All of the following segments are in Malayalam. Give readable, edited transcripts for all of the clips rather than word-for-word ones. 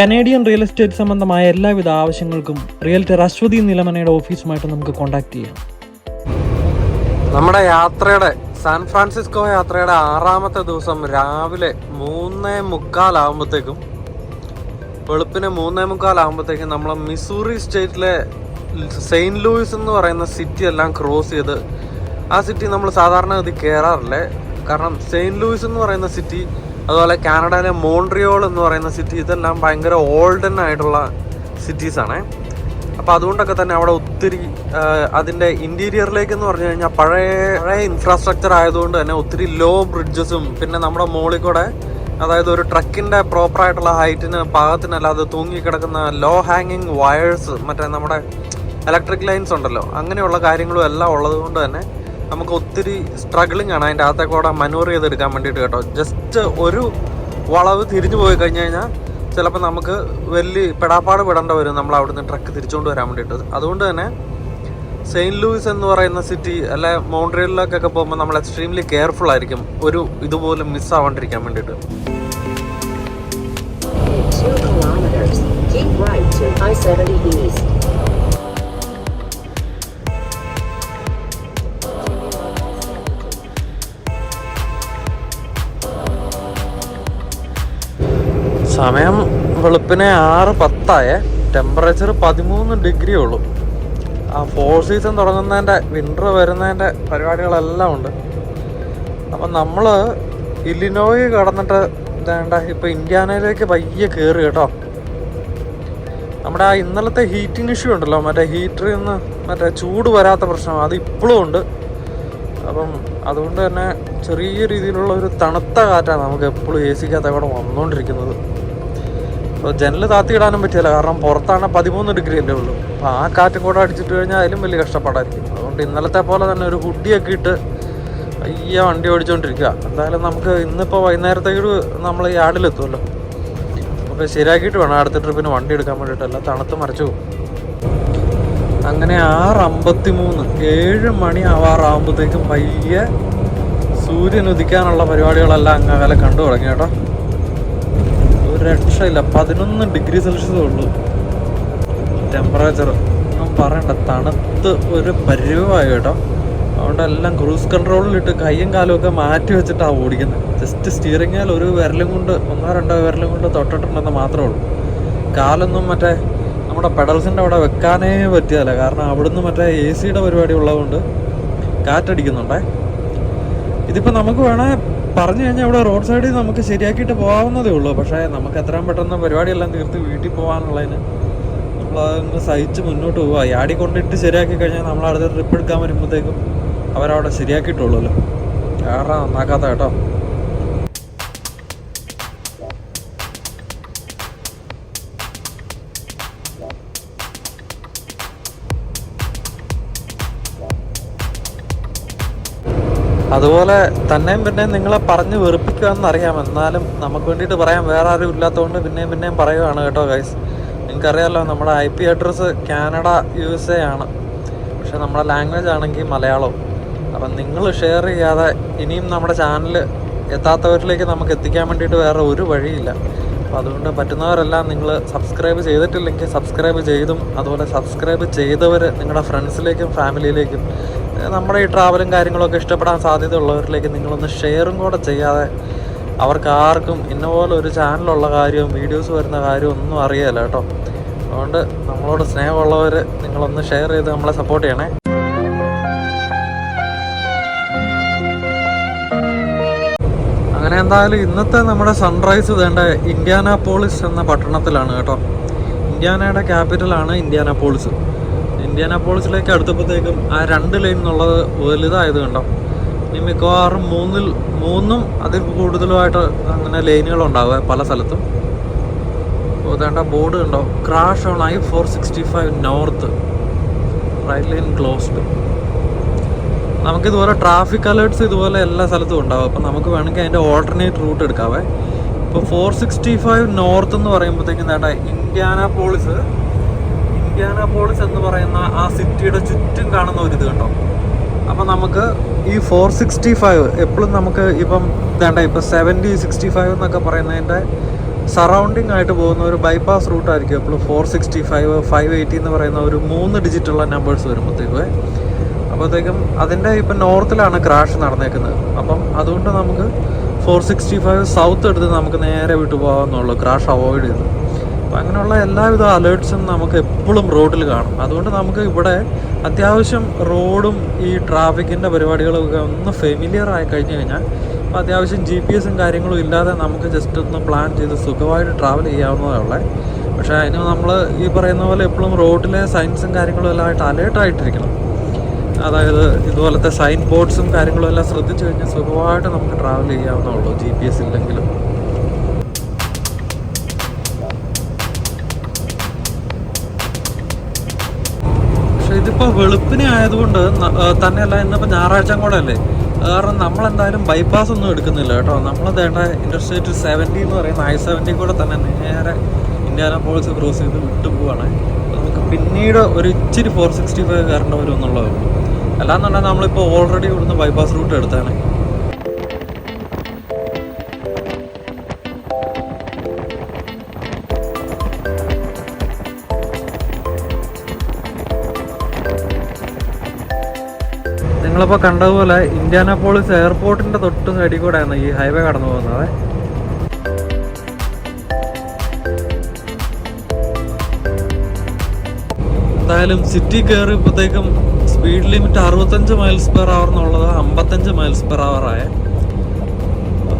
കനേഡിയൻ റിയൽ എസ്റ്റേറ്റ് സംബന്ധമായ എല്ലാവിധ ആവശ്യങ്ങൾക്കും റിയൽറ്റർ അശ്വതി നിലമനയുടെ ഓഫീസുമായിട്ട് നമുക്ക് കോൺടാക്ട് ചെയ്യാം. നമ്മുടെ യാത്രയുടെ സാൻ ഫ്രാൻസിസ്കോ യാത്രയുടെ 6ാമത്തെ ദിവസം രാവിലെ 3:45 വെളുപ്പിന് 3:45 നമ്മൾ മിസൂറി സ്റ്റേറ്റിലെ സെയിൻറ്റ് ലൂയിസ് എന്ന് പറയുന്ന സിറ്റി എല്ലാം ക്രോസ് ചെയ്ത്, ആ സിറ്റി നമ്മൾ സാധാരണഗതി കയറാറില്ലേ. കാരണം സെയിൻറ്റ് ലൂയിസ് എന്ന് പറയുന്ന സിറ്റി, അതുപോലെ കാനഡയിലെ മോൺട്രിയോൾ എന്ന് പറയുന്ന സിറ്റി, ഇതെല്ലാം ഭയങ്കര ഓൾഡൻ ആയിട്ടുള്ള സിറ്റീസാണ്. അപ്പോൾ അതുകൊണ്ടൊക്കെ തന്നെ അവിടെ ഒത്തിരി അതിൻ്റെ ഇൻറ്റീരിയറിലേക്ക് എന്ന് പറഞ്ഞു കഴിഞ്ഞാൽ പഴയ ഇൻഫ്രാസ്ട്രക്ചർ ആയതുകൊണ്ട് തന്നെ ഒത്തിരി ലോ ബ്രിഡ്ജസും, പിന്നെ നമ്മുടെ മുകളിൽ കൂടെ, അതായത് ഒരു ട്രക്കിൻ്റെ പ്രോപ്പറായിട്ടുള്ള ഹൈറ്റിന് പാകത്തിനല്ലാതെ തൂങ്ങിക്കിടക്കുന്ന ലോ ഹാങ്ങിങ് വയേഴ്സ്, മറ്റേ നമ്മുടെ ഇലക്ട്രിക് ലൈൻസ് ഉണ്ടല്ലോ, അങ്ങനെയുള്ള കാര്യങ്ങളും എല്ലാം ഉള്ളത് കൊണ്ട് തന്നെ നമുക്ക് ഒത്തിരി സ്ട്രഗിളിങ് ആണ് അതിൻ്റെ അകത്തേക്കൂടെ മനൂർ ചെയ്തെടുക്കാൻ വേണ്ടിയിട്ട് കേട്ടോ. ജസ്റ്റ് ഒരു വളവ് തിരിഞ്ഞു പോയി കഴിഞ്ഞ് കഴിഞ്ഞാൽ ചിലപ്പോൾ നമുക്ക് വലിയ പെടാപ്പാട് വിടേണ്ട വരും നമ്മൾ അവിടുന്ന് ട്രക്ക് തിരിച്ചുകൊണ്ട് വരാൻ വേണ്ടിയിട്ട്. അതുകൊണ്ട് തന്നെ സെയിൻറ്റ് ലൂയിസ് എന്ന് പറയുന്ന സിറ്റി അല്ലെ മോൺട്രിയലിലേക്കൊക്കെ പോകുമ്പോൾ നമ്മൾ എക്സ്ട്രീംലി കെയർഫുൾ ആയിരിക്കും, ഒരു ഇതുപോലും മിസ്സാവാണ്ടിരിക്കാൻ വേണ്ടിയിട്ട്. സമയം വെളുപ്പിനെ 6:10. ടെമ്പറേച്ചർ 13 ഡിഗ്രി ഉള്ളൂ. ആ ഫോർ സീസൺ തുടങ്ങുന്നതിൻ്റെ, വിൻ്റർ വരുന്നതിൻ്റെ പരിപാടികളെല്ലാം ഉണ്ട്. അപ്പം നമ്മൾ ഇല്ലിനോയി കടന്നിട്ട് വേണ്ട ഇപ്പോൾ ഇന്ത്യാനയിലേക്ക് പയ്യെ കയറി കേട്ടോ. നമ്മുടെ ആ ഇന്നലത്തെ ഹീറ്റിംഗ് ഇഷ്യൂ ഉണ്ടല്ലോ, മറ്റേ ഹീറ്ററിൽ നിന്ന് മറ്റേ ചൂട് വരാത്ത പ്രശ്നം, അത് ഇപ്പോഴും ഉണ്ട്. അപ്പം അതുകൊണ്ട് തന്നെ ചെറിയ രീതിയിലുള്ള ഒരു തണുത്ത കാറ്റാണ് നമുക്ക് എപ്പോഴും എ സിക്കകത്ത് അവിടെ വന്നുകൊണ്ടിരിക്കുന്നത്. അപ്പോൾ ജനൽ താത്തിയിടാനും പറ്റില്ല, കാരണം പുറത്താണ് 13 ഡിഗ്രി അല്ലേ ഉള്ളൂ. അപ്പോൾ ആ കാറ്റും കൂടെ അടിച്ചിട്ട് കഴിഞ്ഞാൽ അതിലും വലിയ കഷ്ടപ്പാടായിരിക്കും. അതുകൊണ്ട് ഇന്നലത്തെ പോലെ തന്നെ ഒരു ഹുഡിയൊക്കെ ഇട്ട് പയ്യെ വണ്ടി ഓടിച്ചുകൊണ്ടിരിക്കുക. എന്തായാലും നമുക്ക് ഇന്നിപ്പോൾ വൈകുന്നേരത്തേക്ക് നമ്മൾ യാർഡിലെത്തുമല്ലോ, അപ്പോൾ ശരിയാക്കിയിട്ട് വേണം അടുത്ത ട്രിപ്പിന് വണ്ടി എടുക്കാൻ വേണ്ടിയിട്ട്, എല്ലാം തണുത്ത് മറിച്ചു പോകും. അങ്ങനെ 6:53 7 മണി ആവാറാകുമ്പോഴത്തേക്കും പയ്യെ സൂര്യൻ ഉദിക്കാനുള്ള പരിപാടികളെല്ലാം അങ്ങകലെ കണ്ടു തുടങ്ങി കേട്ടോ. ഒരു രക്ഷയില്ല, 11 ഡിഗ്രി സെൽഷ്യസേ ഉള്ളൂ ടെമ്പറേച്ചർ. ഒന്നും പറയണ്ട, തണുത്ത് ഒരു പരുവമായി കേട്ടോ. അതുകൊണ്ട് എല്ലാം ക്രൂസ് കൺട്രോളിലിട്ട് കയ്യും കാലും ഒക്കെ മാറ്റി വെച്ചിട്ടാണ് ഓടിക്കുന്നത്. ജസ്റ്റ് സ്റ്റിയറിങ്ങിൽ ഒരു വിരലും കൊണ്ട്, 1-2 വിരലും കൊണ്ട് തൊട്ടിട്ടുണ്ടെന്ന് മാത്രമേ ഉള്ളൂ. കാലൊന്നും മറ്റേ നമ്മുടെ പെഡൽസിൻ്റെ അവിടെ വെക്കാനേ പറ്റിയല്ല, കാരണം അവിടുന്ന് മറ്റേ എ സിയുടെ പരിപാടി ഉള്ളതുകൊണ്ട് കാറ്റടിക്കുന്നുണ്ടേ. ഇതിപ്പോൾ നമുക്ക് വേണേൽ പറഞ്ഞു കഴിഞ്ഞാൽ ഇവിടെ റോഡ് സൈഡിൽ നമുക്ക് ശരിയാക്കിയിട്ട് പോകാവുന്നതേ ഉള്ളൂ. പക്ഷേ നമുക്ക് എത്രയും പെട്ടെന്ന് പരിപാടിയെല്ലാം തീർത്ത് വീട്ടിൽ പോകാനുള്ളതിന് നമ്മളതൊന്ന് സഹിച്ച് മുന്നോട്ട് പോവുക. യാടി കൊണ്ടിട്ട് ശരിയാക്കി കഴിഞ്ഞാൽ നമ്മൾ അടുത്ത ട്രിപ്പ് എടുക്കാൻ വരുമ്പോഴത്തേക്കും അവരവിടെ ശരിയാക്കിയിട്ടുള്ളൂല്ലോ. കാരണം നന്നാക്കാത്ത കേട്ടോ. അതുപോലെ തന്നെയും പിന്നെയും നിങ്ങളെ പറഞ്ഞ് വെറുപ്പിക്കുകയെന്നറിയാം, എന്നാലും നമുക്ക് വേണ്ടിയിട്ട് പറയാൻ വേറെ ആരും ഇല്ലാത്തതുകൊണ്ട് പിന്നെയും പറയുകയാണ് കേട്ടോ ഗൈസ്. നിങ്ങൾക്കറിയാമല്ലോ നമ്മുടെ IP അഡ്രസ്സ് കാനഡ USA ആണ്, പക്ഷെ നമ്മുടെ ലാംഗ്വേജ് ആണെങ്കിൽ മലയാളവും. അപ്പം നിങ്ങൾ ഷെയർ ചെയ്യാതെ ഇനിയും നമ്മുടെ ചാനൽ എത്താത്തവരിലേക്ക് നമുക്ക് എത്തിക്കാൻ വേണ്ടിയിട്ട് വേറെ ഒരു വഴിയില്ല. അപ്പോൾ അതുകൊണ്ട് പറ്റുന്നവരെല്ലാം നിങ്ങൾ സബ്സ്ക്രൈബ് ചെയ്തിട്ടില്ലെങ്കിൽ സബ്സ്ക്രൈബ് ചെയ്തും, അതുപോലെ സബ്സ്ക്രൈബ് ചെയ്തവർ നിങ്ങളുടെ ഫ്രണ്ട്സിലേക്കും ഫാമിലിയിലേക്കും, നമ്മുടെ ഈ ട്രാവലും കാര്യങ്ങളൊക്കെ ഇഷ്ടപ്പെടാൻ സാധ്യതയുള്ളവരിലേക്ക് നിങ്ങളൊന്ന് ഷെയറും കൂടെ ചെയ്യാതെ അവർക്ക് ആർക്കും ഇന്നപോലെ ഒരു ചാനലുള്ള കാര്യവും വീഡിയോസ് വരുന്ന കാര്യവും ഒന്നും അറിയില്ല കേട്ടോ. അതുകൊണ്ട് നമ്മളോട് സ്നേഹമുള്ളവർ നിങ്ങളൊന്ന് ഷെയർ ചെയ്ത് നമ്മളെ സപ്പോർട്ട് ചെയ്യണേ. അങ്ങനെ എന്തായാലും ഇന്നത്തെ നമ്മുടെ സൺറൈസ് വേണ്ട ഇൻഡ്യാനാപോളിസ് എന്ന പട്ടണത്തിലാണ് കേട്ടോ. ഇന്ത്യാനയുടെ ക്യാപിറ്റലാണ് ഇൻഡ്യാനാപോളിസ്. ഇൻഡ്യാനാപോളിസിലേക്ക് അടുത്തപ്പോഴത്തേക്കും ആ 2 ലൈൻ എന്നുള്ളത് വലുതായത് കണ്ടോ. ഇനി മിക്കവാറും 3 അതിൽ കൂടുതലുമായിട്ട് അങ്ങനെ ലൈനുകളുണ്ടാവുക പല സ്ഥലത്തും. അപ്പോൾ വേണ്ട ബോർഡ് കണ്ടോ, crash on I-465 north, right lane closed. നമുക്കിതുപോലെ ട്രാഫിക് അലേർട്ട്സ് ഇതുപോലെ എല്ലാ സ്ഥലത്തും ഉണ്ടാവും. അപ്പോൾ നമുക്ക് വേണമെങ്കിൽ അതിൻ്റെ ഓൾട്ടർനേറ്റ് റൂട്ട് എടുക്കാവേ. ഇപ്പോൾ 465 നോർത്ത് എന്ന് പറയുമ്പോഴത്തേക്കും വേണ്ട ഇൻഡ്യാനാപോളിസ് എന്ന് പറയുന്ന ആ സിറ്റിയുടെ ചുറ്റും കാണുന്ന ഒരു ഇത് കണ്ടോ. അപ്പം നമുക്ക് ഈ 465 എപ്പോഴും നമുക്ക് ഇപ്പം വേണ്ട ഇപ്പം 70-65 എന്നൊക്കെ പറയുന്നതിൻ്റെ സറൗണ്ടിങ് ആയിട്ട് പോകുന്ന ഒരു ബൈപ്പാസ് റൂട്ടായിരിക്കും എപ്പോഴും 465 580 എന്ന് പറയുന്ന ഒരു 3 ഡിജിറ്റുള്ള നമ്പേഴ്സ് വരുമ്പോഴത്തേക്കും. അപ്പോഴത്തേക്കും അതിൻ്റെ ഇപ്പം നോർത്തിലാണ് ക്രാഷ് നടന്നേക്കുന്നത്. അപ്പം അതുകൊണ്ട് നമുക്ക് 465 സൗത്ത് എടുത്ത് നമുക്ക് നേരെ വിട്ടു പോകാമെന്നുള്ളൂ, ക്രാഷ് അവോയ്ഡ് ചെയ്ത്. അപ്പം അങ്ങനെയുള്ള എല്ലാവിധ അലേർട്ട്സും നമുക്ക് എപ്പോഴും റോഡിൽ കാണും. അതുകൊണ്ട് നമുക്ക് ഇവിടെ അത്യാവശ്യം റോഡും ഈ ട്രാഫിക്കിൻ്റെ പരിപാടികളൊക്കെ ഒന്ന് ഫെമിലിയർ ആയി കഴിഞ്ഞ് കഴിഞ്ഞാൽ അപ്പോൾ അത്യാവശ്യം GPS കാര്യങ്ങളും ഇല്ലാതെ നമുക്ക് ജസ്റ്റ് ഒന്ന് പ്ലാൻ ചെയ്ത് സുഖമായിട്ട് ട്രാവൽ ചെയ്യാവുന്നതേ ഉള്ളേ. പക്ഷേ അതിന് നമ്മൾ ഈ പറയുന്ന പോലെ എപ്പോഴും റോഡിലെ സൈൻസും കാര്യങ്ങളും എല്ലാം ആയിട്ട് അലേർട്ടായിട്ടിരിക്കണം. അതായത് ഇതുപോലത്തെ സൈൻ ബോർഡ്സും കാര്യങ്ങളും എല്ലാം ശ്രദ്ധിച്ചു കഴിഞ്ഞാൽ സുഖമായിട്ട് നമുക്ക് ട്രാവൽ ചെയ്യാവുന്നുള്ളൂ, GPS ഇല്ലെങ്കിലും. പക്ഷെ ഇതിപ്പോൾ വെളുപ്പിനെ ആയതുകൊണ്ട് തന്നെയല്ല, ഇന്നിപ്പോൾ ഞായറാഴ്ച കൂടെ അല്ലേ, കാരണം നമ്മളെന്തായാലും ബൈപ്പാസ് ഒന്നും എടുക്കുന്നില്ല കേട്ടോ. നമ്മൾ വേണ്ട ഇൻ്റർസ്റ്റേറ്റ് 70 എന്ന് പറയുന്ന I-70 കൂടെ തന്നെ നേരെ ഇന്ത്യാനാപോളിസ് ക്രോസ് ചെയ്ത് വിട്ടു പോവുകയാണ്. നമുക്ക് പിന്നീട് ഒരു ഇച്ചിരി 465 കയറേണ്ട വരും എന്നുള്ളതേ ഉള്ളൂ. അല്ലാന്നുണ്ടെങ്കിൽ നമ്മളിപ്പോൾ ഓൾറെഡി ഇവിടുന്ന് ബൈപ്പാസ് റൂട്ട് എടുത്താണ്. നിങ്ങളിപ്പോൾ കണ്ടതുപോലെ ഇന്ത്യാനാപോളിസ് എയർപോർട്ടിൻ്റെ തൊട്ട് സൈഡിൽ കൂടെയാണ് ഈ ഹൈവേ കടന്നു പോകുന്നത്. എന്തായാലും സിറ്റി കയറിയപ്പോഴത്തേക്കും speed limit 65 miles per hour എന്നുള്ളത് 55 മൈൽസ് പെർ അവർ ആയ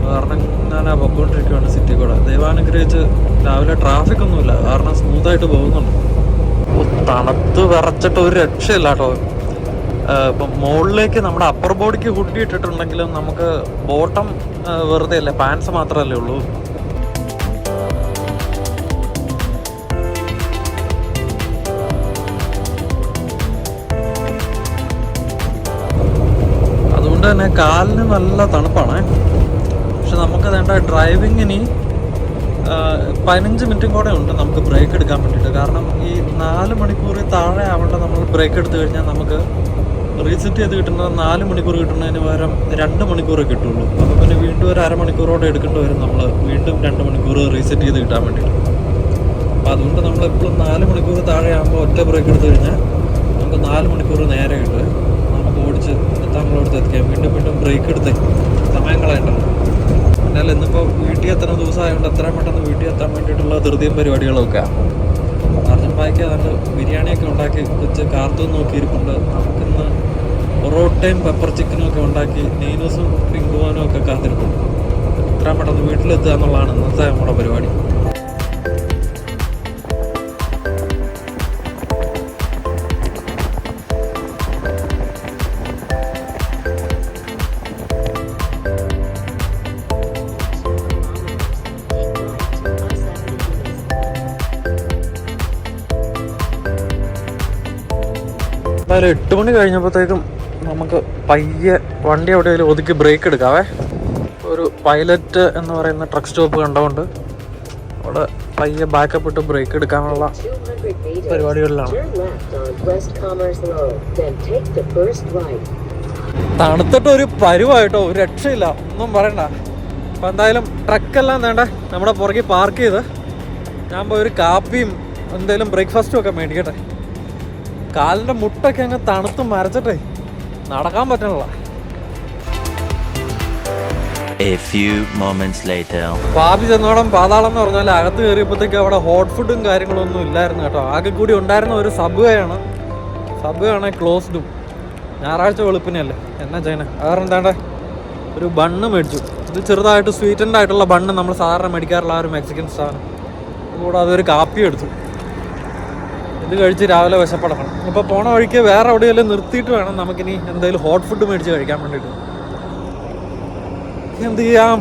കാരണം ഞാൻ പൊക്കോണ്ടിരിക്കുകയാണ് സിറ്റി കൂടെ. ദൈവാനുഗ്രഹിച്ച് രാവിലെ ട്രാഫിക് ഒന്നുമില്ല, കാരണം സ്മൂത്തായിട്ട് പോകുന്നുണ്ട്. തണുത്ത് വിറച്ചിട്ട് ഒരു രക്ഷയില്ല കേട്ടോ. ഇപ്പം മുകളിലേക്ക് നമ്മുടെ അപ്പർ ബോഡിക്ക് ഹുഡി ഇട്ടിട്ടുണ്ടെങ്കിലും നമുക്ക് ബോട്ടം വെറുതെ അല്ലേ, പാൻസ് മാത്രമല്ലേ ഉള്ളൂ. അതുകൊണ്ട് തന്നെ കാലിന് നല്ല തണുപ്പാണ്. പക്ഷെ നമുക്ക് വേണ്ട ഡ്രൈവിങ്ങിന് 15 മിനിറ്റും കൂടെ ഉണ്ട് നമുക്ക് ബ്രേക്ക് എടുക്കാൻ വേണ്ടിയിട്ട്. കാരണം ഈ 4 മണിക്കൂറിൽ താഴെ ആവേണ്ട നമ്മൾ ബ്രേക്ക് എടുത്തു കഴിഞ്ഞാൽ നമുക്ക് റീസെറ്റ് ചെയ്ത് കിട്ടുന്നത് 4 മണിക്കൂർ കിട്ടുന്നതിന് പകരം 2 മണിക്കൂറേ കിട്ടുള്ളൂ. അപ്പോൾ പിന്നെ വീണ്ടും ഒരു അരമണിക്കൂറോടെ എടുക്കേണ്ടി വരും നമ്മൾ വീണ്ടും 2 മണിക്കൂർ റീസെറ്റ് ചെയ്ത് കിട്ടാൻ വേണ്ടിയിട്ട്. അപ്പോൾ അതുകൊണ്ട് നമ്മളെപ്പോഴും 4 മണിക്കൂർ താഴെ ആകുമ്പോൾ ഒറ്റ ബ്രേക്ക് എടുത്തു കഴിഞ്ഞാൽ നമുക്ക് 4 മണിക്കൂർ നേരെ കിട്ടും. നമുക്ക് ഓടിച്ച് എത്താങ്ങളോടത്ത് എത്തിക്കാം. വീണ്ടും വീണ്ടും ബ്രേക്ക് എടുത്തേ സമയം കളയണ്ടല്ലോ. എന്നാൽ ഇന്നിപ്പോൾ വീട്ടിൽ എത്തുന്ന ദിവസമായതുകൊണ്ട് എത്രയും പെട്ടെന്ന് വീട്ടിൽ എത്താൻ വേണ്ടിയിട്ടുള്ള ധൃതിയും പരിപാടികളൊക്കെ. അർജൻ പായ്ക്ക് അതുകൊണ്ട് ബിരിയാണിയൊക്കെ ഉണ്ടാക്കി കൊച്ച് കാർത്തൂൻ നോക്കിയിരിപ്പുണ്ട്. നമുക്കിന്ന് പൊറോട്ടയും പെപ്പർ ചിക്കനും ഒക്കെ ഉണ്ടാക്കി നെയ്നൂസും പിങ്കുവാനും ഒക്കെ കാത്തിരിപ്പുണ്ട്. എത്രയും പെട്ടെന്ന് വീട്ടിലെത്തുക എന്നുള്ളതാണ് ഇന്നത്തെ നമ്മുടെ പരിപാടി. എന്തായാലും 8 മണി കഴിഞ്ഞപ്പോഴത്തേക്കും നമുക്ക് പയ്യെ വണ്ടി എവിടെയെങ്കിലും ഒതുക്കി ബ്രേക്ക് എടുക്കാവേ. ഒരു പൈലറ്റ് എന്ന് പറയുന്ന ട്രക്ക് സ്റ്റോപ്പ് കണ്ടുകൊണ്ട് അവിടെ പയ്യെ ബാക്കപ്പ് ഇട്ട് ബ്രേക്ക് എടുക്കാനുള്ള പരിപാടികളിലാണ്. തണുത്തിട്ട് ഒരു പരുവായിട്ടോ, ഒരു രക്ഷയില്ല, ഒന്നും പറയണ്ട. അപ്പം എന്തായാലും ട്രക്കെല്ലാം വേണ്ട നമ്മുടെ പുറകെ പാർക്ക് ചെയ്ത് ഞാൻ പോയി ഒരു കാപ്പിയും എന്തെങ്കിലും ബ്രേക്ക്ഫാസ്റ്റും ഒക്കെ മേടിക്കട്ടെ. കാലിൻ്റെ മുട്ടൊക്കെ അങ്ങ് തണുത്ത് മരച്ചിട്ടേ നടക്കാൻ പറ്റണില്ല. പാപി ചെന്നോടം പാതാളം എന്ന് പറഞ്ഞാൽ അകത്ത് കയറിയപ്പോഴത്തേക്ക് അവിടെ ഹോട്ട് ഫുഡും കാര്യങ്ങളൊന്നും ഇല്ലായിരുന്നു കേട്ടോ. ആകെ കൂടി ഉണ്ടായിരുന്ന ഒരു സബ്വേയാണ്. സബ്വേ ആണെങ്കിൽ ക്ലോസ്ഡും. ഞായറാഴ്ച വെളുപ്പിനല്ലേ, എന്നാ ചെയ്യണേ. വേറെ എന്താണ്ട് ഒരു ബണ്ണ് മേടിച്ചു. ഇത് ചെറുതായിട്ട് സ്വീറ്റൻഡ് ആയിട്ടുള്ള ബണ്ണ് നമ്മൾ സാധാരണ മേടിക്കാറുള്ള ആ ഒരു മെക്സിക്കൻ സാധനം. കൂടാതെ ഒരു കാപ്പി എടുത്തു. ഇത് കഴിച്ച് രാവിലെ വിശപ്പെടണം. ഇപ്പോൾ പോണ വഴിക്ക് വേറെ എവിടെയെങ്കിലും നിർത്തിയിട്ട് വേണം നമുക്കിനി എന്തെങ്കിലും ഹോട്ട് ഫുഡ് മേടിച്ച് കഴിക്കാൻ വേണ്ടിയിട്ട്. എന്ത് ചെയ്യാം.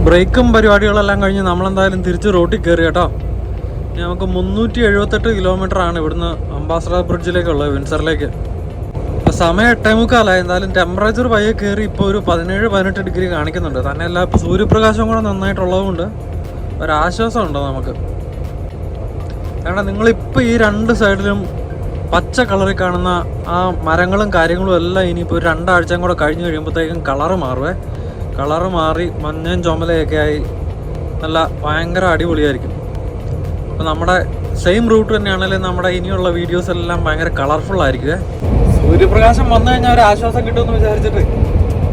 ബ്രേക്കും പരിപാടികളെല്ലാം കഴിഞ്ഞ് നമ്മളെന്തായാലും തിരിച്ച് റോട്ടിൽ കയറി കേട്ടോ. നമുക്ക് 378 കിലോമീറ്ററാണ് ഇവിടുന്ന് അംബാസഡർ ബ്രിഡ്ജിലേക്കുള്ളത്, വിൻസറിലേക്ക്. ഇപ്പോൾ സമയം 8:45. എന്തായാലും ടെമ്പറേച്ചർ പയ്യെ കയറി ഇപ്പോൾ ഒരു 17-18 ഡിഗ്രി കാണിക്കുന്നുണ്ട്. തന്നെയല്ല ഇപ്പോൾ സൂര്യപ്രകാശം കൂടെ നന്നായിട്ടുള്ളതുകൊണ്ട് ഒരാശ്വാസമുണ്ട് നമുക്ക്. കാരണം നിങ്ങളിപ്പോൾ ഈ രണ്ട് സൈഡിലും പച്ച കളറിൽ കാണുന്ന ആ മരങ്ങളും കാര്യങ്ങളും എല്ലാം ഇനിയിപ്പോൾ ഒരു 2 ആഴ്ചയും കൂടെ കഴിഞ്ഞ് കഴിയുമ്പോഴത്തേക്കും കളറ് മാറുവേ. കളറ് മാറി മഞ്ഞയും ചുമലയൊക്കെ ആയി നല്ല ഭയങ്കര അടിപൊളിയായിരിക്കും. അപ്പോൾ നമ്മുടെ സെയിം റൂട്ട് തന്നെയാണെങ്കിലും നമ്മുടെ ഇനിയുള്ള വീഡിയോസ് എല്ലാം ഭയങ്കര കളർഫുള്ളായിരിക്കുമേ. സൂര്യപ്രകാശം വന്നു കഴിഞ്ഞാൽ ഒരു ആശ്വാസം കിട്ടുമെന്ന് വിചാരിച്ചിട്ട്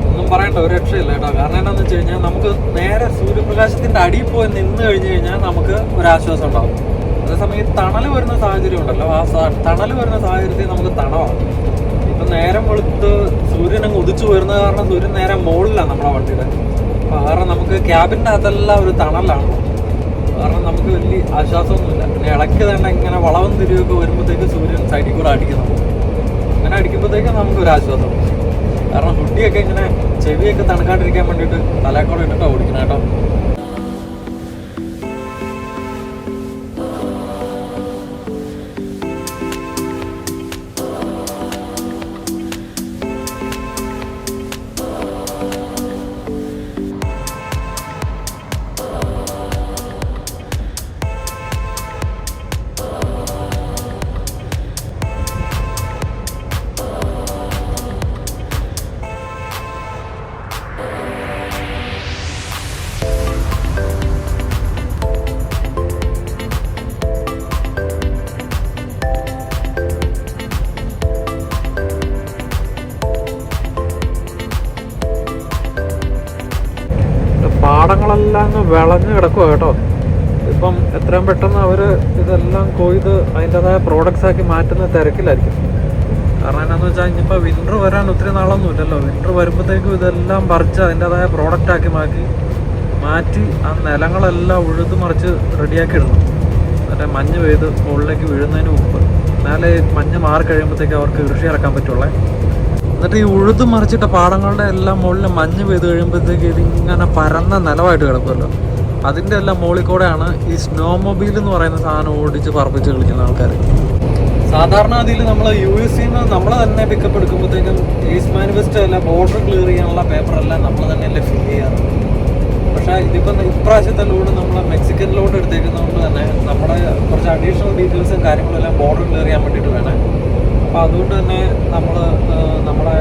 ഒന്നും പറയണ്ട, ഒരു രക്ഷയില്ല കേട്ടോ. കാരണം എന്താണെന്ന് വെച്ച് കഴിഞ്ഞാൽ നമുക്ക് നേരെ സൂര്യപ്രകാശത്തിൻ്റെ അടിയിൽ പോയി നിന്ന് കഴിഞ്ഞ് കഴിഞ്ഞാൽ നമുക്ക് ഒരാശ്വാസം ഉണ്ടാവും. അതേസമയം തണൽ വരുന്ന സാഹചര്യം ഉണ്ടല്ലോ, ആ തണൽ വരുന്ന സാഹചര്യത്തിൽ നമുക്ക് തണവാണ്. ഇപ്പം നേരം വെളുത്ത് സൂര്യൻ അങ്ങ് ഉദിച്ചു വരുന്നത് കാരണം സൂര്യൻ നേരെ മുകളിലാണ് നമ്മുടെ വണ്ടിയുടെ. അപ്പോൾ കാരണം നമുക്ക് ക്യാബിൻ്റെ അകത്തെല്ലാം ഒരു തണലാണ്. കാരണം നമുക്ക് വലിയ ആശ്വാസമൊന്നുമില്ല. പിന്നെ ഇടയ്ക്ക് തന്നെ ഇങ്ങനെ വളവും തിരിവൊക്കെ വരുമ്പോഴത്തേക്ക് സൂര്യൻ സൈഡിൽ കൂടെ അടിക്കുന്നു. അങ്ങനെ അടിക്കുമ്പോഴത്തേക്കും നമുക്കൊരാശ്വാസം. കാരണം ഹുഡിയൊക്കെ ഇങ്ങനെ ചെവിയൊക്കെ തണുക്കാണ്ടിരിക്കാൻ വേണ്ടിയിട്ട് തലക്കോടെ ഇട്ടിട്ടാണ് ഓടിക്കണം കേട്ടോ. പാടങ്ങളെല്ലാം അങ്ങ് വിളഞ്ഞ് കിടക്കുക കേട്ടോ. ഇപ്പം എത്രയും പെട്ടെന്ന് അവർ ഇതെല്ലാം കൊയ്ത് അതിൻ്റെതായ പ്രോഡക്റ്റ്സ് ആക്കി മാറ്റുന്ന തിരക്കിലായിരിക്കും. കാരണം എന്താണെന്ന് വെച്ചാൽ ഇനിയിപ്പോൾ വിൻ്റർ വരാൻ ഒത്തിരി നാളൊന്നുമില്ലല്ലോ. വിൻ്റർ വരുമ്പോഴത്തേക്കും ഇതെല്ലാം പറിച്ച് അതിൻ്റെതായ പ്രോഡക്റ്റ് ആക്കി മാറ്റി ആ നിലങ്ങളെല്ലാം ഉഴുത് മറിച്ച് റെഡിയാക്കി ഇടണം. മറ്റേ മഞ്ഞ് പെയ്ത് മുകളിലേക്ക് വീഴുന്നതിന് മുമ്പ്, എന്നാലേ മഞ്ഞ് മാറി കഴിയുമ്പോഴത്തേക്ക് അവർക്ക് കൃഷി ഇറക്കാൻ പറ്റുള്ളേ. എന്നിട്ട് ഈ ഉഴുത് മറിച്ചിട്ട പാടങ്ങളുടെ എല്ലാം മുകളിൽ മഞ്ഞ് പെയ്ത് കഴിയുമ്പോഴത്തേക്ക് ഇതിങ്ങനെ പരന്ന നിലമായിട്ട് കിടക്കുമല്ലോ. അതിൻ്റെ എല്ലാം മുകളിൽ കൂടെയാണ് ഈ സ്നോ മൊബൈൽ എന്ന് പറയുന്ന സാധനം ഓടിച്ച് പറപ്പിച്ച് കളിക്കുന്ന ആൾക്കാർ. സാധാരണ അതിൽ നമ്മൾ US-ന്ന് നമ്മൾ തന്നെ പിക്കപ്പ് എടുക്കുമ്പോഴത്തേക്കും ഏസ് മാനിഫെസ്റ്റോ അല്ല ബോർഡർ ക്ലിയർ ചെയ്യാനുള്ള പേപ്പറെല്ലാം നമ്മൾ തന്നെയല്ലേ ഫിൽ ചെയ്യാറ്. പക്ഷേ ഇതിപ്പം ഇപ്രാവശ്യത്തെ ലോഡ് നമ്മൾ മെക്സിക്കൻ ലോഡ് എടുത്തേക്കുന്നതുകൊണ്ട് തന്നെ നമ്മുടെ കുറച്ച് അഡീഷണൽ ഡീറ്റെയിൽസും കാര്യങ്ങളെല്ലാം ബോർഡർ ക്ലിയർ ചെയ്യാൻ വേണ്ടിയിട്ട് വേണം. അപ്പോൾ അതുകൊണ്ട് തന്നെ നമ്മൾ നമ്മുടെ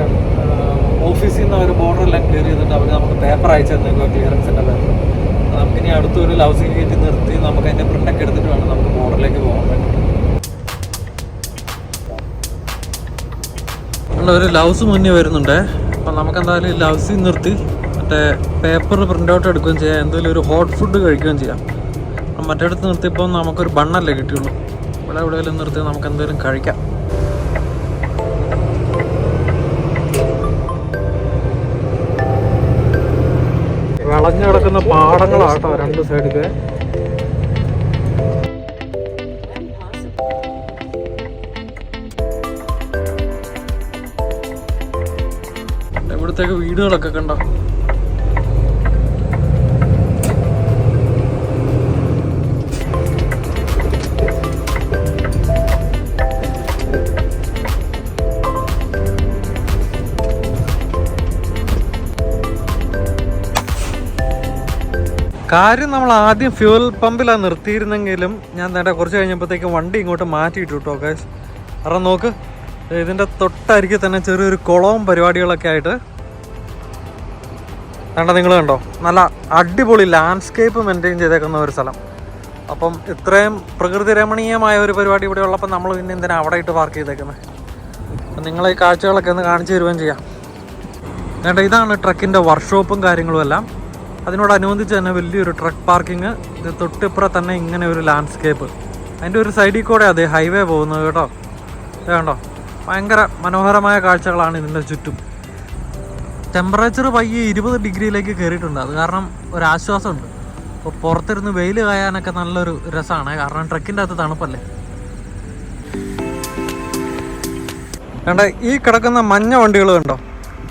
ഓഫീസിൽ നിന്ന് അവർ ബോർഡറെല്ലാം ക്ലിയർ ചെയ്തിട്ട് അവർ നമുക്ക് പേപ്പർ അയച്ചു തന്നേക്കുക, ക്ലിയറൻസിൻ്റെ പേപ്പർ. നമുക്കിനി അടുത്തൊരു ലൗസിങ് കയറ്റി നിർത്തി നമുക്ക് അതിൻ്റെ പ്രിൻ്റൊക്കെ എടുത്തിട്ട് വേണം നമുക്ക് ബോർഡറിലേക്ക് പോകാൻ വേണ്ടിയിട്ട്. ഒരു ലൗസ് മുന്നേ വരുന്നുണ്ട്. അപ്പം നമുക്കെന്തായാലും ലൗസിൽ നിർത്തി മറ്റേ പേപ്പർ പ്രിൻ്റ് ഔട്ട് എടുക്കുകയും ചെയ്യാം, എന്തെങ്കിലും ഒരു ഹോട്ട് ഫുഡ് കഴിക്കുകയും ചെയ്യാം. മറ്റേടത്ത് നിർത്തിയപ്പോൾ നമുക്കൊരു ബണ്ണല്ലേ കിട്ടിയുള്ളൂ. ഇവിടെ എവിടെയെങ്കിലും നിർത്തി നമുക്ക് എന്തെങ്കിലും കഴിക്കാം. വിളഞ്ഞു കിടക്കുന്ന പാടങ്ങളാട്ടോ രണ്ട് സൈഡില്. ഇവിടത്തേക്ക് വീടുകളൊക്കെ കണ്ടോ. കാര്യം നമ്മൾ ആദ്യം ഫ്യൂൽ പമ്പിലാണ് നിർത്തിയിരുന്നെങ്കിലും ഞാൻ നേരെ കുറച്ച് കഴിഞ്ഞപ്പോഴത്തേക്കും വണ്ടി ഇങ്ങോട്ട് മാറ്റിയിട്ടു കേട്ടോ ഗൈസ്. കാരണം നോക്ക്, ഇതിൻ്റെ തൊട്ടരികെ തന്നെ ചെറിയൊരു കുളവും പരിപാടികളൊക്കെ ആയിട്ട് കണ്ടോ, നിങ്ങൾ കണ്ടോ, നല്ല അടിപൊളി ലാൻഡ്സ്കേപ്പ് മെയിൻറ്റെയിൻ ചെയ്തേക്കുന്ന ഒരു സ്ഥലം. അപ്പം ഇത്രയും പ്രകൃതി രമണീയമായ ഒരു പരിപാടി ഇവിടെ ഉള്ളപ്പോൾ നമ്മൾ പിന്നെ എന്തിനാണ് അവിടെ ഇട്ട് പാർക്ക് ചെയ്തേക്കുന്നത്. അപ്പം നിങ്ങളെ ഈ കാഴ്ചകളൊക്കെ ഒന്ന് കാണിച്ചു തരുകയും ചെയ്യാം. വേണ്ട, ഇതാണ് ട്രക്കിൻ്റെ വർക്ക്ഷോപ്പും കാര്യങ്ങളും എല്ലാം. അതിനോടനുബന്ധിച്ച് തന്നെ വലിയൊരു ട്രക്ക് പാർക്കിങ്. ഇത് തൊട്ടിപ്പുറം തന്നെ ഇങ്ങനെ ഒരു ലാൻഡ്സ്കേപ്പ്. അതിൻ്റെ ഒരു സൈഡിൽ കൂടെ അതെ ഹൈവേ പോകുന്നത് കേട്ടോ. ഇത് കണ്ടോ, ഭയങ്കര മനോഹരമായ കാഴ്ചകളാണ് ഇതിൻ്റെ ചുറ്റും. ടെമ്പറേച്ചർ പയ്യെ 20 ഡിഗ്രിയിലേക്ക് കയറിയിട്ടുണ്ട്. അത് കാരണം ഒരാശ്വാസമുണ്ട്. അപ്പോൾ പുറത്തിരുന്ന് വെയിൽ കായാനൊക്കെ നല്ലൊരു രസമാണ്. കാരണം ട്രക്കിൻ്റെ അകത്ത് തണുപ്പല്ലേ. കണ്ടോ, ഈ കിടക്കുന്ന മഞ്ഞ വണ്ടികൾ കണ്ടോ,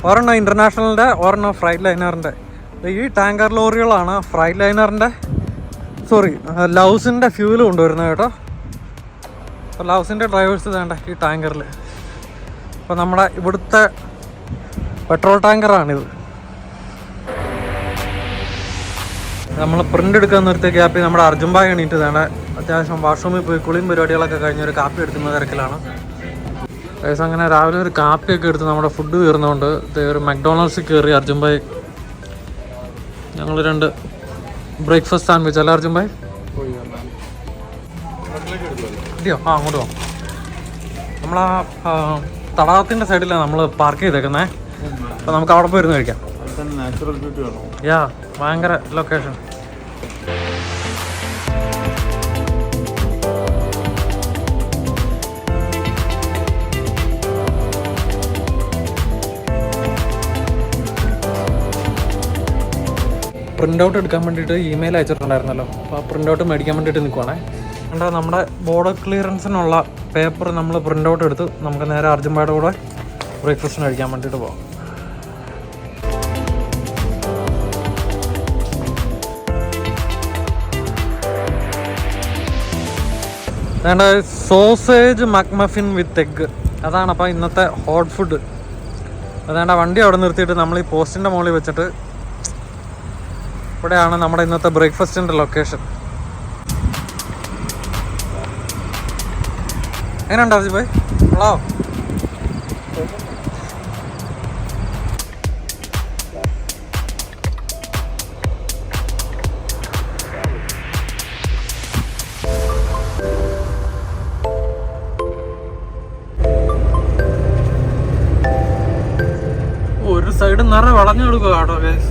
ഒരെണ്ണം ഇൻ്റർനാഷണലിൻ്റെ, ഒരെണ്ണം ഫ്രൈറ്റ് ലൈനറിൻ്റെ. ഈ ടാങ്കർ ലോറികളാണ് ഫ്രൈറ്റ് ലൈനറിൻ്റെ ലൗസിൻ്റെ ഫ്യൂല് കൊണ്ടുവരുന്നത് കേട്ടോ. അപ്പോൾ ലവ്സിൻ്റെ ഡ്രൈവേഴ്സ് വേണ്ട ഈ ടാങ്കറിൽ. അപ്പോൾ നമ്മുടെ ഇവിടുത്തെ പെട്രോൾ ടാങ്കറാണിത്. നമ്മൾ പ്രിൻ്റ് എടുക്കാൻ നിർത്തിയ ക്യാപ്പിൽ നമ്മുടെ അർജുൻഭായ് എണീറ്റ് വേണ്ട അത്യാവശ്യം വാഷ്റൂമിൽ പോയി കുളിയും പരിപാടികളൊക്കെ കഴിഞ്ഞ് ഒരു കാപ്പി എടുക്കുന്ന തിരക്കിലാണ്. ഏകദേശം അങ്ങനെ രാവിലെ ഒരു കാപ്പിയൊക്കെ എടുത്ത് നമ്മുടെ ഫുഡ് തീർന്നുകൊണ്ട് ഒരു മക്ഡൊണാൾഡ്സിൽ കയറി അർജുൻഭായ്. ഞങ്ങൾ 2 ബ്രേക്ക്ഫാസ്റ്റ് സാൻഡ്വിച്ച് അല്ല അർജുൻഭായ്? ഇല്ലയോ? അങ്ങോട്ട് പോകാം. നമ്മളാ തടാകത്തിൻ്റെ സൈഡിലാണ് നമ്മൾ പാർക്ക് ചെയ്തേക്കുന്നത്. അപ്പോൾ നമുക്ക് അവിടെ പോയിരുന്ന് കഴിക്കാം. യാ, ഭയങ്കര ലൊക്കേഷൻ. പ്രിൻ്റ് ഔട്ട് എടുക്കാൻ വേണ്ടിയിട്ട് ഇമെയിൽ അയച്ചിട്ടുണ്ടായിരുന്നല്ലോ. അപ്പോൾ ആ പ്രിൻ്റ് ഔട്ട് മേടിക്കാൻ വേണ്ടിയിട്ട് നിൽക്കുവാണേ. അതുകൊണ്ട് നമ്മുടെ ബോർഡർ ക്ലിയറൻസിനുള്ള പേപ്പർ നമ്മൾ പ്രിൻ്റ് ഔട്ട് എടുത്ത് നമുക്ക് നേരെ അർജുൻഭായുടെ കൂടെ ബ്രേക്ക്ഫാസ്റ്റിന് കഴിക്കാൻ വേണ്ടിയിട്ട് പോകാം. അതുകൊണ്ട് സോസേജ് മക്മഫിൻ വിത്ത് എഗ്ഗ് അതാണ് അപ്പോൾ ഇന്നത്തെ ഹോട്ട് ഫുഡ്. അതുകൊണ്ട് വണ്ടി അവിടെ നിർത്തിയിട്ട് നമ്മൾ ഈ പോസ്റ്റിൻ്റെ മുകളിൽ വെച്ചിട്ട് ഇവിടെയാണ് നമ്മുടെ ഇന്നത്തെ ബ്രേക്ക്ഫാസ്റ്റിൻ്റെ ലൊക്കേഷൻ. എങ്ങനെയുണ്ട് അർജി ഭായ്? ഹലോ, ഒരു സൈഡ് നിറയെ വളഞ്ഞു കൊടുക്കുക കേട്ടോ ഗൈസ്.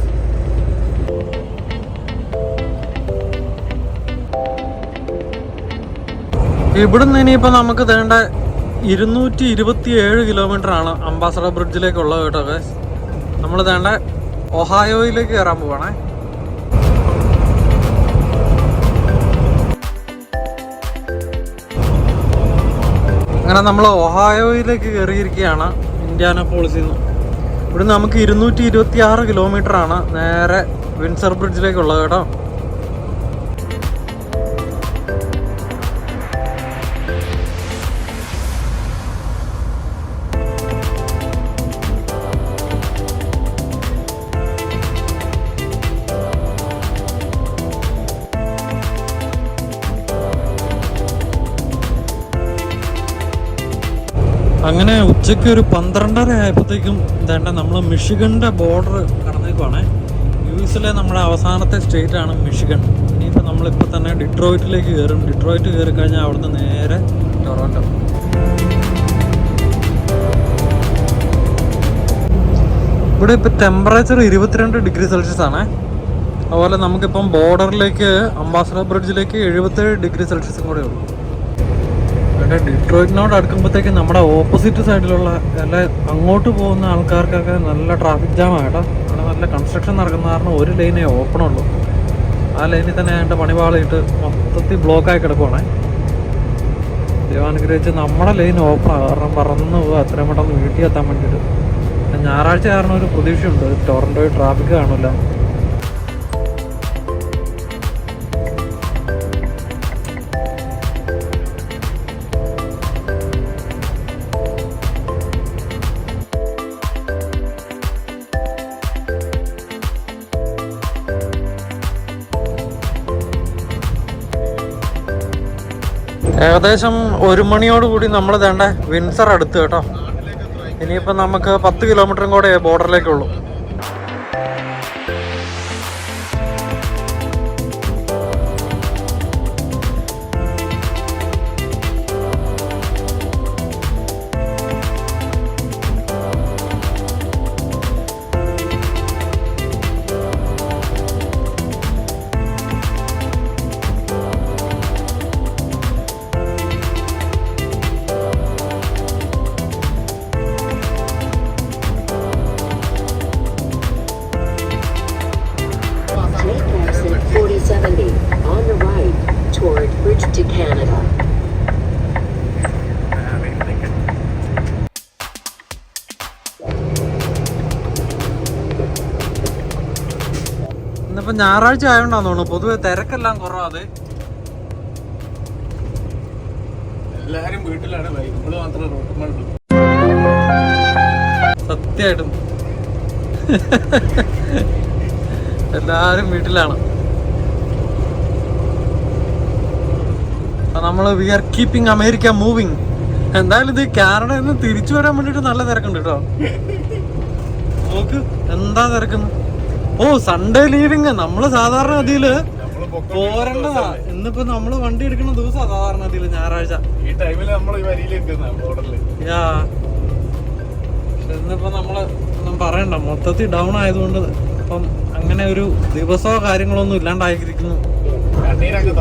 ഇവിടുന്ന് ഇനിയിപ്പോൾ നമുക്ക് വേണ്ട 227 കിലോമീറ്ററാണ് അംബാസഡർ ബ്രിഡ്ജിലേക്കുള്ളത് കേട്ടോ ഗൈസ്. നമ്മൾ വേണ്ട ഒഹായോയിലേക്ക് കയറാൻ പോവാണേ. അങ്ങനെ നമ്മൾ ഒഹായോയിലേക്ക് കയറിയിരിക്കുകയാണ് ഇൻഡ്യാനാപോളിസിൽ നിന്ന്. ഇവിടുന്ന് നമുക്ക് 226 കിലോമീറ്ററാണ് നേരെ വിൻസർ ബ്രിഡ്ജിലേക്കുള്ളത് കേട്ടോ. അങ്ങനെ ഉച്ചയ്ക്ക് ഒരു 12:30 ആയപ്പോഴത്തേക്കും വേണ്ട നമ്മൾ മിഷിഗണിൻ്റെ ബോർഡർ കടന്നേക്കുവാണേ. US-ലെ നമ്മുടെ അവസാനത്തെ സ്റ്റേറ്റാണ് മിഷിഗൺ. ഇനിയിപ്പോൾ നമ്മളിപ്പോൾ തന്നെ ഡിട്രോയിറ്റിലേക്ക് കയറും. ഡിട്രോയിറ്റ് കയറി കഴിഞ്ഞാൽ അവിടുന്ന് നേരെ ടൊറോണ്ടോ. ഇവിടെ ഇപ്പോൾ ടെമ്പറേച്ചർ 22 ഡിഗ്രി സെൽഷ്യസ് ആണ്. അതുപോലെ നമുക്കിപ്പം ബോർഡറിലേക്ക് അംബാസഡർ ബ്രിഡ്ജിലേക്ക് 77 ഡിഗ്രി സെൽഷ്യസും കൂടെ ഉള്ളൂ. ഡിട്രോയിറ്റിനോട് അടുക്കുമ്പോഴത്തേക്ക് നമ്മുടെ ഓപ്പോസിറ്റ് സൈഡിലുള്ള എല്ലാ അങ്ങോട്ട് പോകുന്ന ആൾക്കാർക്കൊക്കെ നല്ല ട്രാഫിക് ജാമാണ് കേട്ടോ. അവിടെ നല്ല കൺസ്ട്രക്ഷൻ നടക്കുന്ന കാരണം ഒരു ലൈനേ ഓപ്പണുള്ളൂ. ആ ലൈനിൽ തന്നെ അതിൻ്റെ പണിപാളിയിട്ട് മൊത്തത്തിൽ ബ്ലോക്കായി കിടക്കുവാണേ. ദൈവാനുഗ്രഹിച്ച് നമ്മുടെ ലൈൻ ഓപ്പണാണ്. കാരണം പറന്ന് പോവുക അത്രയും പെട്ടെന്ന് വീട്ടിൽ എത്താൻ വേണ്ടിയിട്ട്. ഞായറാഴ്ച കാരണം ഒരു പ്രതീക്ഷയുണ്ട് ടൊറന്റോയിൽ ട്രാഫിക് കാണില്ല. ഏകദേശം 1 മണിയോടുകൂടി നമ്മൾ വേണ്ട വിൻസർ അടുത്ത് കേട്ടോ. ഇനിയിപ്പോൾ നമുക്ക് 10 കിലോമീറ്ററും കൂടെ ബോർഡറിലേക്കുള്ളൂ. ഇന്നിപ്പോൾ ഞായറാഴ്ച ആയതുകൊണ്ടാന്ന് തോന്നുന്നു പൊതുവെ തിരക്കെല്ലാം കുറവാത്. എല്ലാരും വീട്ടിലാണ്, നമ്മള് മാത്രം റോട്ടുമുള്ളൂ. സത്യമായിട്ടും എല്ലാരും വീട്ടിലാണ്. നമ്മള് we are keeping America moving. എന്തായാലും ഇത് കാനഡയിൽ നിന്ന് തിരിച്ചു വരാൻ വേണ്ടിട്ട് നല്ല തിരക്കുണ്ട് കേട്ടോ. നോക്ക് എന്താ തിരക്കുന്നു. ഓ സൺഡേ ലീവിങ്. നമ്മള് സാധാരണ ഗതിയില് പോരണ്ടതാ. ഇന്നിപ്പോ നമ്മള് വണ്ടി എടുക്കുന്ന ദിവസാ സാധാരണ ഗതിയില് ഞായറാഴ്ച. ഈ ടൈമില് നമ്മൾ ബോർഡറില്. ഇന്നിപ്പോ നമ്മള് ഒന്നും പറയണ്ട, മൊത്തത്തിൽ ഡൗൺ ആയതുകൊണ്ട് ഇപ്പം അങ്ങനെ ഒരു ദിവസമോ കാര്യങ്ങളൊന്നും ഇല്ലാണ്ടായിരിക്കുന്നു. കണ്ണീരൊക്കെ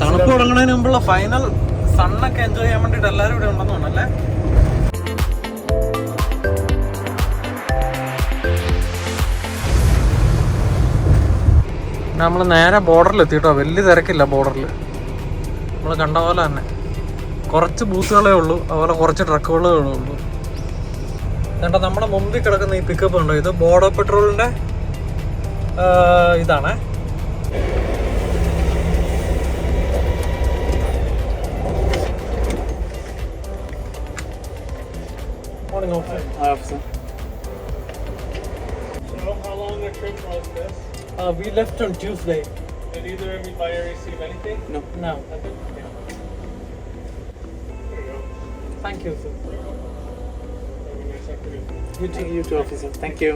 തണുപ്പ് തുടങ്ങുന്നതിന് മുമ്പുള്ള ഫൈനൽ സണ്ണൊക്കെ എൻജോയ് ചെയ്യാൻ വേണ്ടിട്ട് എല്ലാരും ഇവിടെ ഉണ്ടെന്ന് തോന്നല്ലേ. നമ്മൾ നേരെ ബോർഡറിൽ എത്തിട്ടോ. വലിയ തിരക്കില്ല ബോർഡറിൽ. നമ്മൾ കണ്ട പോലെ തന്നെ കുറച്ച് ബൂത്തുകളേ ഉള്ളൂ, അതുപോലെ കുറച്ച് ട്രക്കുകളേ ഉള്ളൂ. എന്നിട്ട് നമ്മുടെ മുമ്പിൽ കിടക്കുന്ന ഈ പിക്കപ്പ് ഉണ്ടോ, ഇത് ബോർഡർ പെട്രോളിന്റെ ഇതാണ്. Morning, officer. How long the trip was this? We left on Tuesday. Did either of you buyer receive anything? No. No. Thank you, sir. You too, officer. Thank you.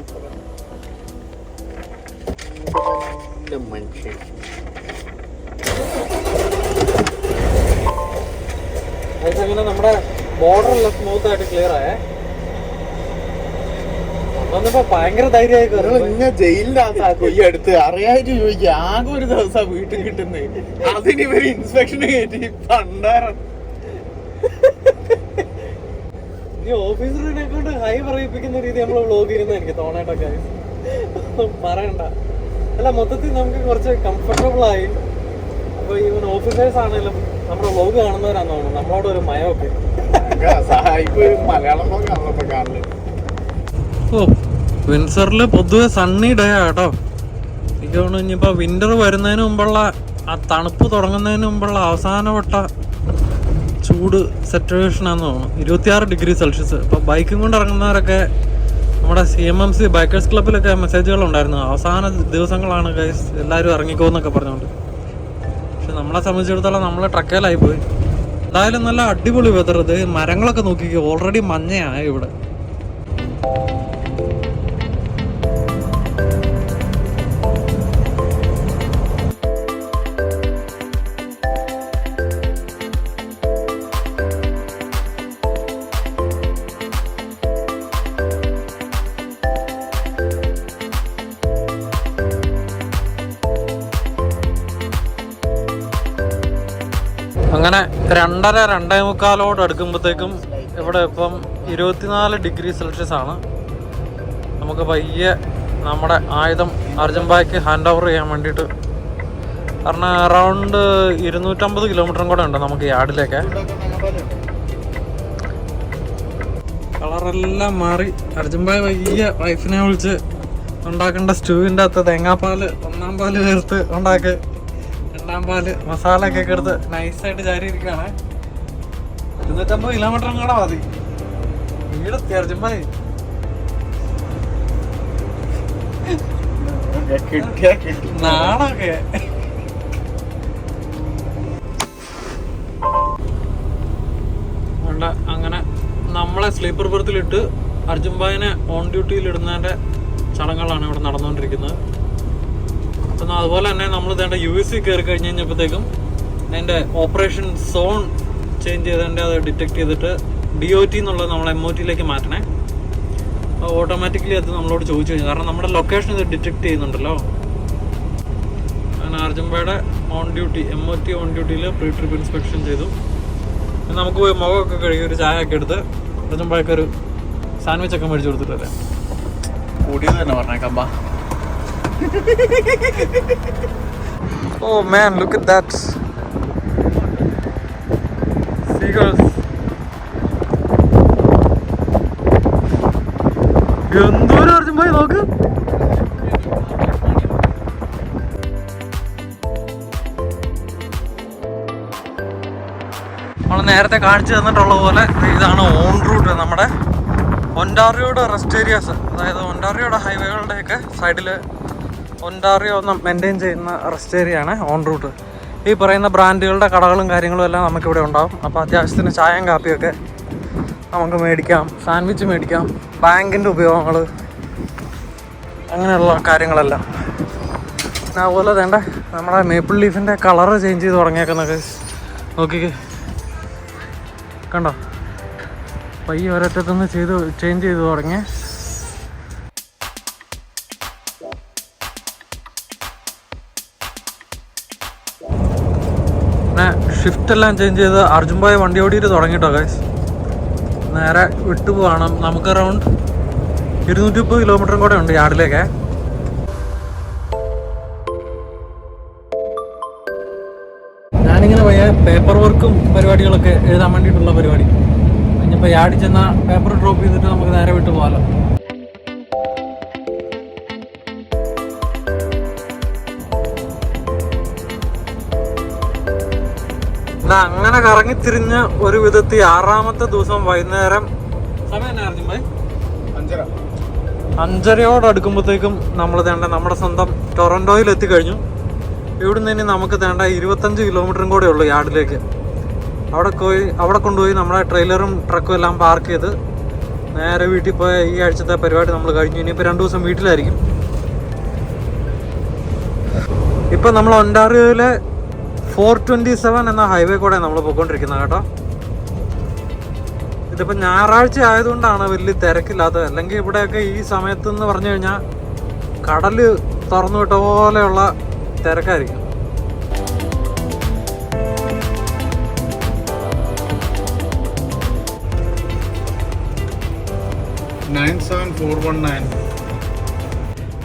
അങ്ങനെ നമ്മുടെ ബോർഡറെല്ലാം സ്മൂത്ത് ആയിട്ട് ക്ലിയർ ആയേ. വന്നപ്പോ ഭയങ്കര ധൈര്യമായി കയറി. ജയിലിനകത്താക്കും ഈ അടുത്ത് അറിയായിട്ട് ചോദിക്കുക. ആകെ ഒരു ദിവസം വീട്ടിൽ കിട്ടുന്നത്, അതിന് ഇവര് ഇൻസ്പെക്ഷന് കയറ്റി പണ്ടാരം. ഈ ഓഫീസറിനെ കൊണ്ട് ഹൈ പറയിപ്പിക്കുന്ന രീതി നമ്മൾ വ്ളോഗ് ചെയ്യുന്ന എനിക്ക് തോന്നേട്ടൊക്കെ പറയണ്ട. അല്ല, മൊത്തത്തിൽ നമുക്ക് കുറച്ച് കംഫർട്ടബിൾ ആയി. അപ്പൊ ഈവൻ ഓഫീസേഴ്സ് ആണെങ്കിലും നമ്മുടെ വ്ളോഗ് കാണുന്നവരാന്ന് തോന്നുന്നു നമ്മളോട് ഒരു മയമൊക്കെ. മലയാളം കാണുന്നത്. ഓ വിൻസറിൽ പൊതുവെ സണ്ണി ഡേ ആട്ടോ. എനിക്ക് തോന്നുന്നു ഇനിയിപ്പോൾ വിന്റർ വരുന്നതിന് മുമ്പുള്ള ആ തണുപ്പ് തുടങ്ങുന്നതിന് മുമ്പുള്ള അവസാനവട്ട ചൂട് സിറ്റുവേഷനാന്ന് തോന്നുന്നു. 26 ഡിഗ്രി സെൽഷ്യസ്. ഇപ്പോൾ ബൈക്കും കൊണ്ട് ഇറങ്ങുന്നവരൊക്കെ നമ്മുടെ CMMC ബൈക്കേഴ്സ് ക്ലബിലൊക്കെ മെസ്സേജുകളുണ്ടായിരുന്നു, അവസാന ദിവസങ്ങളാണ് ഗൈസ് എല്ലാവരും ഇറങ്ങിക്കോന്നൊക്കെ പറഞ്ഞുകൊണ്ട്. പക്ഷെ നമ്മളെ സംബന്ധിച്ചിടത്തോളം നമ്മൾ ട്രക്കേലായി പോയി. എന്തായാലും നല്ല അടിപൊളി വെതർ. ഇത് മരങ്ങളൊക്കെ നോക്കിക്കോ, ഓൾറെഡി മഞ്ഞയായ ഇവിടെ. അങ്ങനെ 2:30-2:45 അടുക്കുമ്പോഴത്തേക്കും ഇവിടെ ഇപ്പം 24 ഡിഗ്രി സെൽഷ്യസ് ആണ്. നമുക്ക് പയ്യെ നമ്മുടെ ആയുധം അർജുൻഭായിക്ക് ഹാൻഡ് ഓവർ ചെയ്യാൻ വേണ്ടിയിട്ട്. കാരണം അറൗണ്ട് 250 കിലോമീറ്ററും കൂടെ ഉണ്ട് നമുക്ക് യാർഡിലേക്ക്. കളറെല്ലാം മാറി. അർജുൻഭായ് പയ്യെ വൈഫിനെ വിളിച്ച് ഉണ്ടാക്കേണ്ട സ്റ്റൂവിൻ്റെ അകത്ത് തേങ്ങാപ്പാല് 1-ാം പാല് ചേർത്ത് ഉണ്ടാക്കി, 2-ാം പാല് മസാല ഒക്കെ എടുത്ത് നൈസായിട്ട് ചാരിയിരിക്കുകയാണ്. 250 കിലോമീറ്ററും കൂടെ മതി വീടെത്തി അർജുൻഭായ്. നാണൊക്കെ അങ്ങനെ നമ്മളെ സ്ലീപ്പർ ബെർത്തിലിട്ട് അർജുൻഭായിനെ ഓൺ ഡ്യൂട്ടിയിൽ ഇടുന്നതിൻ്റെ ചടങ്ങുകളാണ് ഇവിടെ നടന്നുകൊണ്ടിരിക്കുന്നത്. അപ്പം അതുപോലെ തന്നെ നമ്മൾ വേണ്ട US കയറി കഴിഞ്ഞ് കഴിഞ്ഞപ്പോഴത്തേക്കും അതിൻ്റെ ഓപ്പറേഷൻ സോൺ ചേഞ്ച് ചെയ്തതിൻ്റെ അത് ഡിറ്റക്ട് ചെയ്തിട്ട് DOT എന്നുള്ളത് നമ്മൾ MOTയിലേക്ക് മാറ്റണേ. ഓട്ടോമാറ്റിക്കലി അത് നമ്മളോട് ചോദിച്ചു കഴിഞ്ഞു, കാരണം നമ്മുടെ ലൊക്കേഷൻ ഇത് ഡിറ്റക്ട് ചെയ്യുന്നുണ്ടല്ലോ. അങ്ങനെ അർജുൻഭായുടെ ഓൺ ഡ്യൂട്ടി MOT ഓൺ ഡ്യൂട്ടിയിൽ പ്രീ ട്രിപ്പ് ഇൻസ്പെക്ഷൻ ചെയ്തു. നമുക്ക് പോയി മുഖമൊക്കെ കഴുകി ഒരു ചായ ഒക്കെ എടുത്ത് അർജുൻഭായ്ക്ക് ഒരു സാൻഡ്വിച്ച് ഒക്കെ മേടിച്ചു കൊടുത്തിട്ടല്ലേ കൂടിയത് തന്നെ പറഞ്ഞേക്കാം. Oh man, look at that. Seagulls. എന്തോരം അർജുൻഭായ് നോക്ക്. നേരത്തെ കാണിച്ചു തന്നിട്ടുള്ള പോലെ ഇതാണ് ഓൺ റൂട്ട്. നമ്മുടെ ഒൻറ്റാറിയോയുടെ റെസ്റ്റ് ഏരിയാസ്, അതായത് ഒൻറ്റാറിയോയുടെ ഹൈവേകളുടെയൊക്കെ സൈഡിൽ ഒൻറ്റാറിയോ ഒന്ന് മെയിൻറ്റെയിൻ ചെയ്യുന്ന റെസ്റ്റ് ഏരിയ ആണ് ഓൺ റൂട്ട്. ഈ പറയുന്ന ബ്രാൻഡുകളുടെ കടകളും കാര്യങ്ങളും എല്ലാം നമുക്കിവിടെ ഉണ്ടാവും. അപ്പോൾ അത്യാവശ്യത്തിന് ചായയും കാപ്പിയൊക്കെ നമുക്ക് മേടിക്കാം, സാൻഡ്വിച്ച് മേടിക്കാം, ബാങ്കിൻ്റെ ഉപയോഗങ്ങൾ, അങ്ങനെയുള്ള കാര്യങ്ങളെല്ലാം. അതുപോലെ വേണ്ട നമ്മുടെ മേപ്പിൾ ലീഫിൻ്റെ കളറ് ചേഞ്ച് ചെയ്ത് തുടങ്ങിയേക്കുന്നൊക്കെ നോക്കിക്കേ, കണ്ടോ? പയ്യെ ഒരറ്റത്തുനിന്ന് ചേഞ്ച് ചെയ്ത് തുടങ്ങിയ. പിന്നെ ഷിഫ്റ്റ് എല്ലാം ചേഞ്ച് ചെയ്ത് അർജുൻ ഭായ് വണ്ടി ഓടിയിട്ട് തുടങ്ങിയിട്ടോ ഗൈസ്. നേരെ വിട്ടു പോവാണ്. നമുക്ക് അറൗണ്ട് 230 കിലോമീറ്ററും കൂടെ ഉണ്ട് യാർഡിലേക്ക്. ഞാനിങ്ങനെ പോയ പേപ്പർ വർക്കും പരിപാടികളൊക്കെ എഴുതാൻ വേണ്ടിയിട്ടുള്ള പരിപാടി. ഇനിയിപ്പോൾ യാർഡിൽ ചെന്ന പേപ്പർ ഡ്രോപ്പ് ചെയ്തിട്ട് നമുക്ക് നേരെ വിട്ടു പോകാമല്ലോ. അങ്ങനെ കറങ്ങിത്തിരിഞ്ഞ് ഒരു വിധത്തിൽ 6ാമത്തെ ദിവസം വൈകുന്നേരം സമയം എന്നായിരുന്നു 5:30 അടുക്കുമ്പോഴത്തേക്കും നമ്മൾ നമ്മുടെ സ്വന്തം ടൊറൻറ്റോയിൽ എത്തിക്കഴിഞ്ഞു. ഇവിടുന്ന് ഇനി നമുക്ക് 25 കിലോമീറ്ററും കൂടെ ഉള്ളൂ യാർഡിലേക്ക്. അവിടെ കൊണ്ടുപോയി നമ്മുടെ ട്രെയിലറും ട്രക്കും എല്ലാം പാർക്ക് ചെയ്ത് നേരെ വീട്ടിൽ പോയ ഈ ആഴ്ചത്തെ പരിപാടി നമ്മൾ കഴിഞ്ഞു. ഇനിയിപ്പോൾ 2 ദിവസം വീട്ടിലായിരിക്കും. ഇപ്പം നമ്മൾ ഒൻറ്റാറിയോയിലെ 427 എന്ന ഹൈവേ കൂടെ നമ്മൾ പോയിക്കൊണ്ടിരിക്കുന്നത് കേട്ടോ. ഇതിപ്പോൾ ഞായറാഴ്ച ആയതുകൊണ്ടാണ് വലിയ തിരക്കില്ലാത്തത്. അല്ലെങ്കിൽ ഇവിടെയൊക്കെ ഈ സമയത്തെന്ന് പറഞ്ഞു കഴിഞ്ഞാൽ കടൽ തുറന്നു വിട്ട പോലെയുള്ള തിരക്കായിരിക്കും.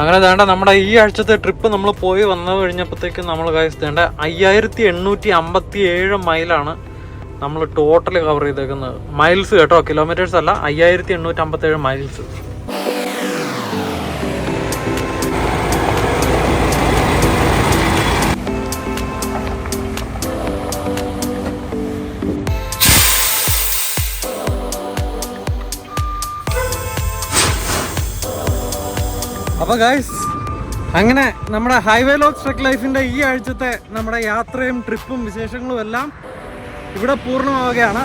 അങ്ങനെ വേണ്ട നമ്മുടെ ഈ ആഴ്ചത്തെ ട്രിപ്പ് നമ്മൾ പോയി വന്നു കഴിഞ്ഞപ്പോഴത്തേക്കും നമ്മൾ വേണ്ട 5857 മൈലാണ് നമ്മൾ ടോട്ടൽ കവർ ചെയ്തേക്കുന്നത്. മൈൽസ് കേട്ടോ, കിലോമീറ്റേഴ്സ് അല്ല. 5857 മൈൽസ്. അപ്പോൾ ഗൈസ്, അങ്ങനെ നമ്മുടെ ഹൈവേ ലോക്സ് ട്രക്ക് ലൈഫിൻ്റെ ഈ ആഴ്ചത്തെ നമ്മുടെ യാത്രയും ട്രിപ്പും വിശേഷങ്ങളും എല്ലാം ഇവിടെ പൂർണ്ണമാവുകയാണ്.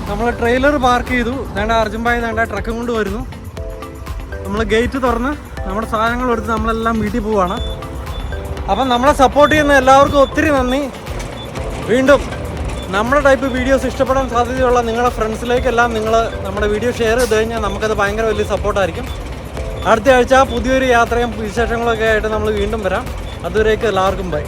നമ്മൾ ട്രെയിലർ പാർക്ക് ചെയ്തു. അർജുൻ ഭായ് ട്രക്കും കൊണ്ട് വരുന്നു. നമ്മൾ ഗേറ്റ് തുറന്ന് നമ്മുടെ സാധനങ്ങൾ എടുത്ത് നമ്മളെല്ലാം വീട്ടിൽ പോവുകയാണ്. അപ്പം നമ്മളെ സപ്പോർട്ട് ചെയ്യുന്ന എല്ലാവർക്കും ഒത്തിരി നന്ദി. വീണ്ടും നമ്മുടെ ടൈപ്പ് വീഡിയോസ് ഇഷ്ടപ്പെടാൻ സാധ്യതയുള്ള നിങ്ങളുടെ ഫ്രണ്ട്സിലേക്കെല്ലാം നിങ്ങൾ നമ്മുടെ വീഡിയോ ഷെയർ ചെയ്ത് കഴിഞ്ഞാൽ നമുക്കത് ഭയങ്കര വലിയ സപ്പോർട്ടായിരിക്കും. അടുത്ത ആഴ്ച പുതിയൊരു യാത്രയും വിശേഷങ്ങളൊക്കെ ആയിട്ട് നമ്മൾ വീണ്ടും വരാം. അതുവരേക്കും എല്ലാവർക്കും ബൈ.